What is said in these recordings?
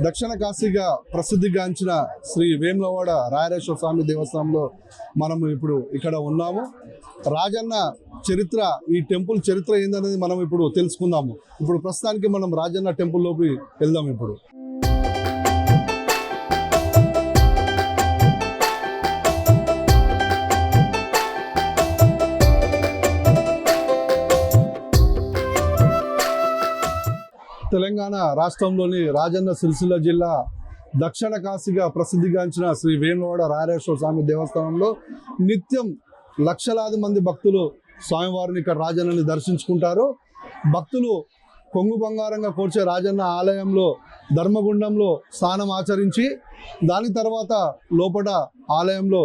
దక్షిణ కాశీగా ప్రసిద్ధిగాంచిన శ్రీ వేములవాడ రాయరేశ్వర స్వామి దేవస్థానంలో మనం ఇప్పుడు ఇక్కడ ఉన్నాము. రాజన్న చరిత్ర, ఈ టెంపుల్ చరిత్ర ఏందనేది మనం ఇప్పుడు తెలుసుకుందాము. ఇప్పుడు ప్రస్తుతానికి మనం రాజన్న టెంపుల్లోకి వెళ్దాం. ఇప్పుడు తెలంగాణ రాష్ట్రంలోని రాజన్న సిరిసిల్ల జిల్లా దక్షిణ కాశీగా ప్రసిద్ధిగాంచిన శ్రీ వేములవాడ రాయరేశ్వర స్వామి దేవస్థానంలో నిత్యం లక్షలాది మంది భక్తులు స్వామివారిని ఇక్కడ రాజన్నని దర్శించుకుంటారు. భక్తులు కొంగు బంగారంగా కోర్చే రాజన్న ఆలయంలో ధర్మగుండంలో స్నానం ఆచరించి దాని తర్వాత లోపల ఆలయంలో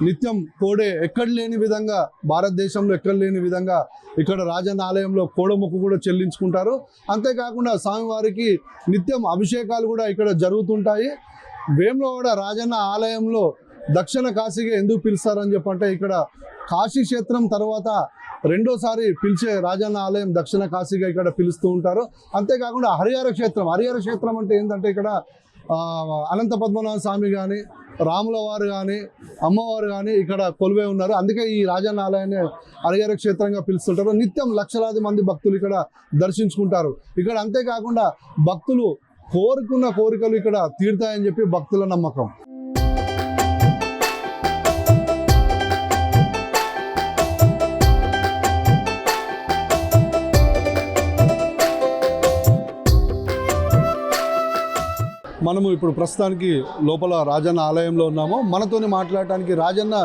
నిత్యం కోడే ఎక్కడ లేని విధంగా, భారతదేశంలో ఎక్కడ లేని విధంగా ఇక్కడ రాజన్న ఆలయంలో కోడముక్కు కూడా చెల్లించుకుంటారు. అంతేకాకుండా స్వామివారికి నిత్యం అభిషేకాలు కూడా ఇక్కడ జరుగుతుంటాయి. వేములవాడ రాజన్న ఆలయంలో దక్షిణ కాశీగా ఎందుకు పిలుస్తారని చెప్పంటే, ఇక్కడ కాశీ క్షేత్రం తర్వాత రెండోసారి పిలిచే రాజన్న ఆలయం దక్షిణ కాశీగా ఇక్కడ పిలుస్తూ ఉంటారు. అంతేకాకుండా హరిహర క్షేత్రం అంటే ఏంటంటే, ఇక్కడ అనంత పద్మనాభ స్వామి కానీ, రాముల వారు కానీ, అమ్మవారు కానీ ఇక్కడ కొలువై ఉన్నారు. అందుకే ఈ రాజన్న ఆలయాన్ని హరిహర క్షేత్రంగా పిలుస్తుంటారు. నిత్యం లక్షలాది మంది భక్తులు ఇక్కడ దర్శించుకుంటారు. ఇక్కడ అంతేకాకుండా భక్తులు కోరుకున్న కోరికలు ఇక్కడ తీరుతాయని చెప్పి భక్తుల నమ్మకం. మనము ఇప్పుడు ప్రస్తుతానికి లోపల రాజన్న ఆలయంలో ఉన్నాము. మనతోని మాట్లాడటానికి రాజన్న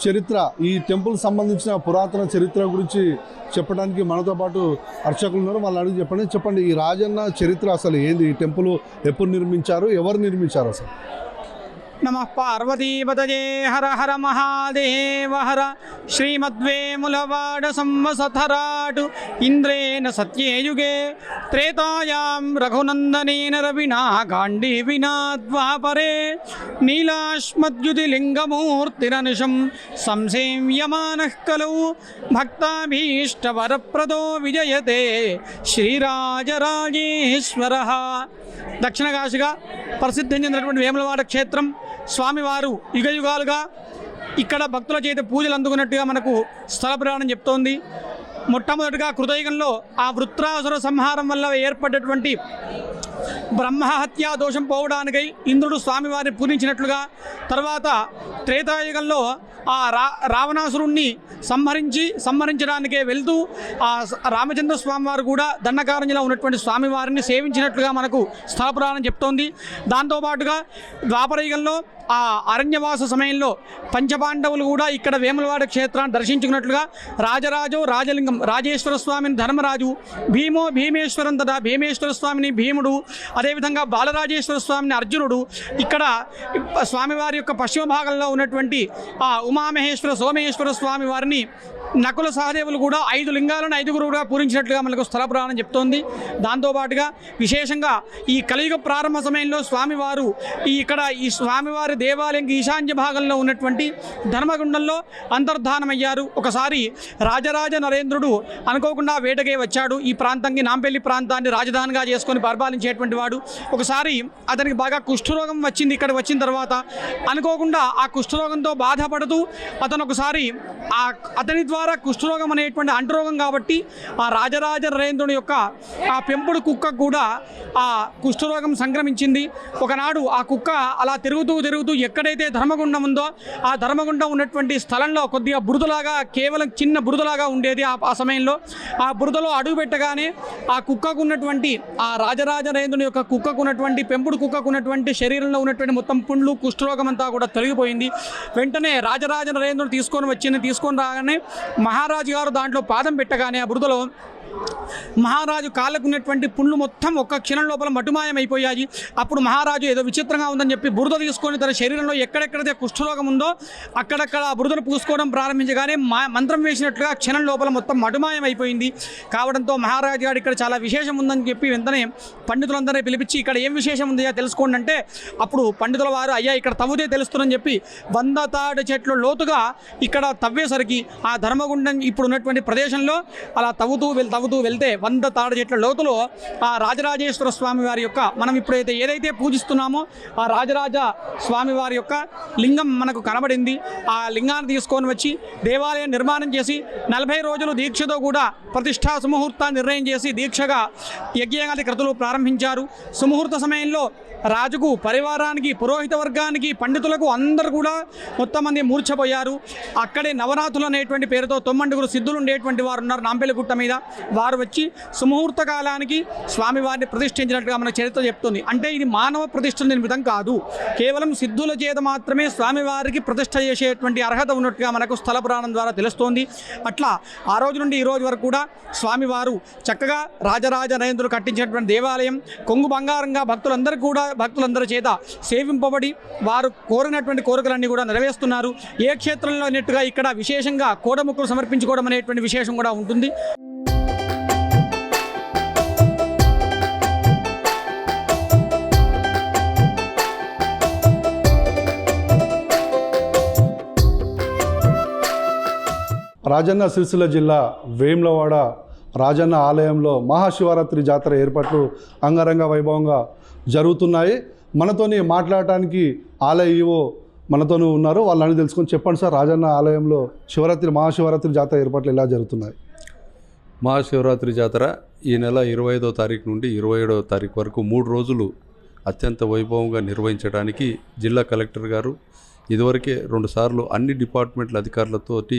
చరిత్ర, ఈ టెంపుల్ సంబంధించిన పురాతన చరిత్ర గురించి చెప్పడానికి మనతో పాటు అర్చకులు ఉన్నారు. వాళ్ళు అడిగి చెప్పండి ఈ రాజన్న చరిత్ర అసలు ఏంది? ఈ టెంపుల్ ఎప్పుడు నిర్మించారు, ఎవరు నిర్మించారు అసలు? నమః పార్వతీపతయే హర హర మహాదేవ హర. శ్రీమద్వేములవాడ సంవత్సరాటు ఇంద్రేణ సత్యేయుగే త్రేతాయాం రఘునందనేన రవినా గాంధీవినా ద్వాపరే నీలాశ్మద్యుతిలింగమూర్తిరనుషం సంసేవ్యమానః కలౌ భక్తాభీష్టవరప్రదో విజయతే శ్రీరాజరాజేశ్వరః. దక్షిణ కాశీగా ప్రసిద్ధి చెందినటువంటి వేములవాడ క్షేత్రం, స్వామివారు యుగయుగాలుగా ఇక్కడ భక్తుల చేత పూజలు అందుకున్నట్టుగా మనకు స్థల పురాణం చెప్తోంది. మొట్టమొదటిగా కృతయుగంలో ఆ వృత్రాసుర సంహారం వల్ల ఏర్పడ్డటువంటి బ్రహ్మహత్యా దోషం పోవడానికై ఇంద్రుడు స్వామివారిని పూజించినట్లుగా, తర్వాత త్రేతాయుగంలో ఆ రావణాసురుణ్ణి సంహరించడానికే వెళ్తూ ఆ రామచంద్ర స్వామివారు కూడా దండకారణ్యంలో ఉన్నటువంటి స్వామివారిని సేవించినట్లుగా మనకు స్థల పురాణం చెప్తోంది. దాంతోపాటుగా ద్వాపరయుగంలో ఆ అరణ్యవాస సమయంలో పంచపాండవులు కూడా ఇక్కడ వేములవాడ క్షేత్రాన్ని దర్శించుకున్నట్లుగా రాజరాజో రాజలింగం రాజేశ్వర స్వామిని ధర్మరాజు, భీమో భీమేశ్వరం తదా భీమేశ్వర స్వామిని భీముడు, అదేవిధంగా బాలరాజేశ్వర స్వామిని అర్జునుడు, ఇక్కడ స్వామివారి యొక్క పశ్చిమ భాగంలో ఉన్నటువంటి ఆ ఉమామహేశ్వర సోమేశ్వర స్వామి వారిని నకుల సహదేవులు కూడా 5 లింగాలను 5గురు కూడా పూరించినట్లుగా మనకు స్థల పురాణం చెప్తోంది. దాంతోపాటుగా విశేషంగా ఈ కలియుగ ప్రారంభ సమయంలో స్వామివారు ఇక్కడ ఈ స్వామివారి దేవాలయం ఈశాన్య భాగంలో ఉన్నటువంటి ధర్మగుండంలో అంతర్ధానమయ్యారు. ఒకసారి రాజరాజ నరేంద్రుడు అనుకోకుండా వేటకే వచ్చాడు. ఈ ప్రాంతానికి నాంపల్లి ప్రాంతాన్ని రాజధానిగా చేసుకొని పరిపాలించేటువంటి వాడు. ఒకసారి అతనికి బాగా కుష్ఠరోగం వచ్చింది. ఇక్కడ వచ్చిన తర్వాత అనుకోకుండా ఆ కుష్ఠరోగంతో బాధపడుతూ అతను ఒకసారి అతని ద్వారా కుష్ఠరోగం అనేటువంటి అంటురోగం కాబట్టి ఆ రాజరాజ నరేంద్రుని యొక్క ఆ పెంపుడు కుక్క కూడా ఆ కుష్ఠరోగం సంక్రమించింది. ఒకనాడు ఆ కుక్క అలా తిరుగుతూ ఎక్కడైతే ధర్మగుండం ఉందో ఆ ధర్మగుండం ఉన్నటువంటి స్థలంలో కొద్దిగా బురదలాగా, కేవలం చిన్న బురదలాగా ఉండేది. ఆ సమయంలో ఆ బురదలో అడుగు పెట్టగానే ఆ కుక్కకు ఉన్నటువంటి ఆ రాజరాజ నరేంద్రుని యొక్క కుక్కకు ఉన్నటువంటి పెంపుడు కుక్కకు ఉన్నటువంటి శరీరంలో ఉన్నటువంటి మొత్తం పుండ్లు, కుష్ఠరోగం అంతా కూడా తొలగిపోయింది. వెంటనే రాజరాజ నరేంద్రుడు తీసుకొని రాగానే మహారాజు గారు దాంట్లో పాదం పెట్టగానే ఆ బురదలో మహారాజు కాళ్ళకున్నటువంటి పుండ్లు మొత్తం ఒక్క క్షణం లోపల మటుమాయమైపోయాయి. అప్పుడు మహారాజు ఏదో విచిత్రంగా ఉందని చెప్పి బురద తీసుకొని తన శరీరంలో ఎక్కడెక్కడైతే కుష్ఠరోగం ఉందో అక్కడక్కడ ఆ బురదను పూసుకోవడం ప్రారంభించగానే మంత్రం వేసినట్లుగా క్షణం లోపల మొత్తం మటుమాయమైపోయింది. కావడంతో మహారాజు గారు ఇక్కడ చాలా విశేషం ఉందని చెప్పి వెంటనే పండితులందరినీ పిలిపించి ఇక్కడ ఏం విశేషం ఉందో తెలుసుకోండి అంటే, అప్పుడు పండితుల వారు అయ్యా ఇక్కడ తవ్వుతే తెలుస్తుందని చెప్పి 100 తాడి చెట్లు లోతుగా ఇక్కడ తవ్వేసరికి ఆ ధర్మ ధర్మగుండం ఇప్పుడు ఉన్నటువంటి ప్రదేశంలో అలా తవ్వుతూ వెళ్తే 100 తాడు చెట్ల లోతులో ఆ రాజరాజేశ్వర స్వామి వారి యొక్క మనం ఇప్పుడైతే ఏదైతే పూజిస్తున్నామో ఆ రాజరాజ స్వామి వారి యొక్క లింగం మనకు కనబడింది. ఆ లింగాన్ని తీసుకొని వచ్చి దేవాలయం నిర్మాణం చేసి 40 రోజులు దీక్షతో కూడా ప్రతిష్టా సుముహూర్తాన్ని నిర్ణయం చేసి దీక్షగా యజ్ఞాది క్రతులు ప్రారంభించారు. సుముహూర్త సమయంలో రాజుకు, పరివారానికి, పురోహిత వర్గానికి, పండితులకు అందరూ కూడా మొత్తం మంది మూర్ఛపోయారు. అక్కడే నవనాథులు అనేటువంటి పేరుతో 9 సిద్ధులు ఉండేటువంటి వారు ఉన్నారు నాంపల్లిగుట్ట మీద. వారు వచ్చి సుముహూర్త కాలానికి స్వామివారిని ప్రతిష్ఠించినట్టుగా మన చరిత్ర చెప్తుంది. అంటే ఇది మానవ ప్రతిష్ఠ నిమిత్తం కాదు, కేవలం సిద్ధుల చేత మాత్రమే స్వామివారికి ప్రతిష్ఠ చేసేటువంటి అర్హత ఉన్నట్టుగా మనకు స్థల పురాణం ద్వారా తెలుస్తోంది. అట్లా ఆ రోజు నుండి ఈ రోజు వరకు కూడా స్వామివారు చక్కగా రాజరాజ నరేంద్రుడు కట్టించినటువంటి దేవాలయం కొంగు బంగారంగా భక్తులందరి చేత సేవింపబడి వారు కోరినటువంటి కోరికలన్నీ కూడా నెరవేరుస్తున్నారు. ఏ క్షేత్రంలో అన్నట్టుగా ఇక్కడ విశేషంగా కోడముక్కులు సమర్పించుకోవడం అనేటువంటి విశేషం కూడా ఉంటుంది. రాజన్న సిరిసిల్ల జిల్లా వేములవాడ రాజన్న ఆలయంలో మహాశివరాత్రి జాతర ఏర్పాట్లు అంగరంగ వైభవంగా జరుగుతున్నాయి. మనతోని మాట్లాడటానికి ఆలయ ఈవో మనతోనే ఉన్నారు. వాళ్ళని తెలుసుకొని చెప్పండి సార్, రాజన్న ఆలయంలో మహాశివరాత్రి జాతర ఏర్పాట్లు ఎలా జరుగుతున్నాయి? మహాశివరాత్రి జాతర ఈ నెల 25వ తారీఖు నుండి 27వ తారీఖు వరకు 3 రోజులు అత్యంత వైభవంగా నిర్వహించడానికి జిల్లా కలెక్టర్ గారు ఇదివరకే 2 సార్లు అన్ని డిపార్ట్మెంట్ల అధికారులతోటి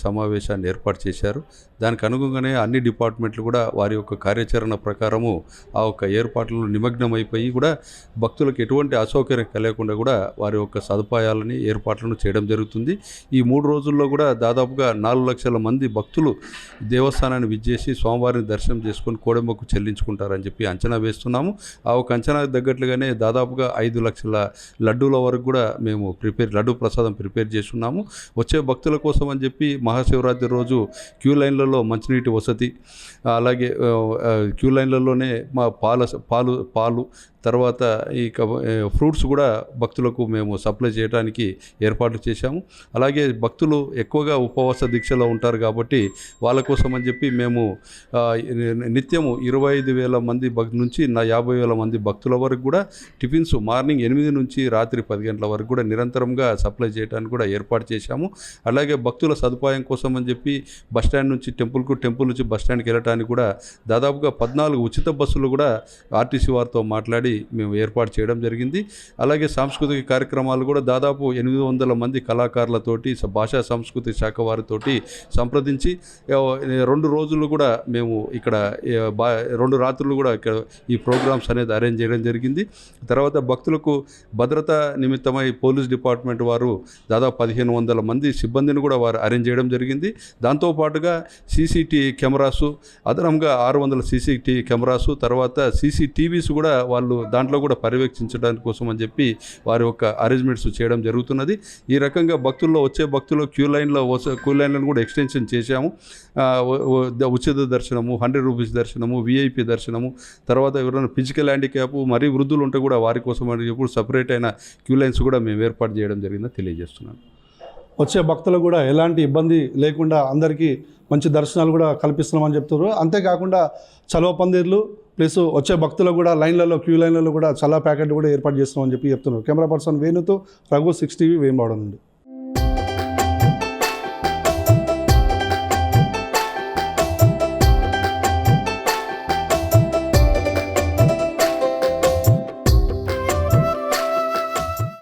సమావేశాన్ని ఏర్పాటు చేశారు. దానికి అనుగుణంగానే అన్ని డిపార్ట్మెంట్లు కూడా వారి యొక్క కార్యాచరణ ప్రకారము ఆ యొక్క ఏర్పాట్లలో నిమగ్నమైపోయి కూడా భక్తులకు ఎటువంటి అసౌకర్యం కలగకుండా కూడా వారి యొక్క సదుపాయాలని ఏర్పాట్లను చేయడం జరుగుతుంది. ఈ 3 రోజుల్లో కూడా దాదాపుగా 4 లక్షల మంది భక్తులు దేవస్థానాన్ని విచ్చేసి స్వామివారిని దర్శనం చేసుకొని కోడెమ్మకు చెల్లించుకుంటారని చెప్పి అంచనా వేస్తున్నాము. ఆ ఒక అంచనాకు తగ్గట్లుగానే దాదాపుగా 5 లక్షల లడ్డూల వరకు కూడా మేము లడ్డు ప్రసాదం ప్రిపేర్ చేస్తున్నాము. వచ్చే భక్తుల కోసం అని చెప్పి మహాశివరాత్రి రోజు క్యూ లైన్లలో మంచినీటి వసతి, అలాగే క్యూ లైన్లలోనే మా పాలు తర్వాత ఈ ఫ్రూట్స్ కూడా భక్తులకు మేము సప్లై చేయడానికి ఏర్పాట్లు చేశాము. అలాగే భక్తులు ఎక్కువగా ఉపవాస దీక్షలో ఉంటారు కాబట్టి వాళ్ళ కోసం అని చెప్పి మేము నిత్యము 25,000 మంది నుంచి 50,000 మంది భక్తుల వరకు కూడా టిఫిన్స్ మార్నింగ్ 8 నుంచి రాత్రి 10 గంటల వరకు కూడా నిరంతరంగా సప్లై చేయడానికి కూడా ఏర్పాటు చేశాము. అలాగే భక్తుల సదుపాయం కోసం అని చెప్పి బస్టాండ్ నుంచి టెంపుల్ నుంచి బస్టాండ్కి వెళ్ళడానికి కూడా దాదాపుగా 14 ఉచిత బస్సులు కూడా ఆర్టీసీ వారితో మాట్లాడి మేము ఏర్పాటు చేయడం జరిగింది. అలాగే సాంస్కృతిక కార్యక్రమాలు కూడా దాదాపు 800 మంది కళాకారులతోటి భాషా సంస్కృతి శాఖ వారితోటి సంప్రదించి 2 రోజులు కూడా మేము ఇక్కడ 2 రాత్రులు కూడా ఇక్కడ ఈ ప్రోగ్రామ్స్ అనేది అరేంజ్ చేయడం జరిగింది. తర్వాత భక్తులకు భద్రత నిమిత్తమై పోలీస్ డిపార్ట్మెంట్ వారు దాదాపు 1,500 మంది సిబ్బందిని కూడా వారు అరేంజ్ చేయడం జరిగింది. దాంతోపాటుగా సీసీటీవీ కెమెరాసు, అదనంగా 600 సీసీటీవీ కెమెరాసు, తర్వాత సీసీటీవీస్ కూడా వాళ్ళు దాంట్లో కూడా పర్యవేక్షించడానికి కోసం అని చెప్పి వారి యొక్క అరేంజ్మెంట్స్ చేయడం జరుగుతున్నది. ఈ రకంగా వచ్చే భక్తులు క్యూ లైన్లను కూడా ఎక్స్టెన్షన్ చేశాము. ఉచిత దర్శనము, 100 రూపీస్ దర్శనము, విఐపి దర్శనము, తర్వాత ఎవరైనా ఫిజికల్ హ్యాండిక్యాప్ మరీ వృద్ధులు ఉంటే కూడా వారి కోసం అని చెప్పి సపరేట్ అయిన క్యూ లైన్స్ కూడా మేము ఏర్పాటు చేయడం జరిగిందని తెలియజేస్తున్నాను. వచ్చే భక్తులకు కూడా ఎలాంటి ఇబ్బంది లేకుండా అందరికీ మంచి దర్శనాలు కూడా కల్పిస్తున్నామని చెప్తున్నారు. అంతేకాకుండా చలవ పందిర్లు ప్లస్ వచ్చే భక్తులకు కూడా క్యూ లైన్లలో కూడా చల్ల ప్యాకెట్లు కూడా ఏర్పాటు చేస్తున్నామని చెప్పి చెప్తున్నారు. కెమెరా పర్సన్ వేణుతో రఘు 6 టీవీ వేములవాడ నుండి.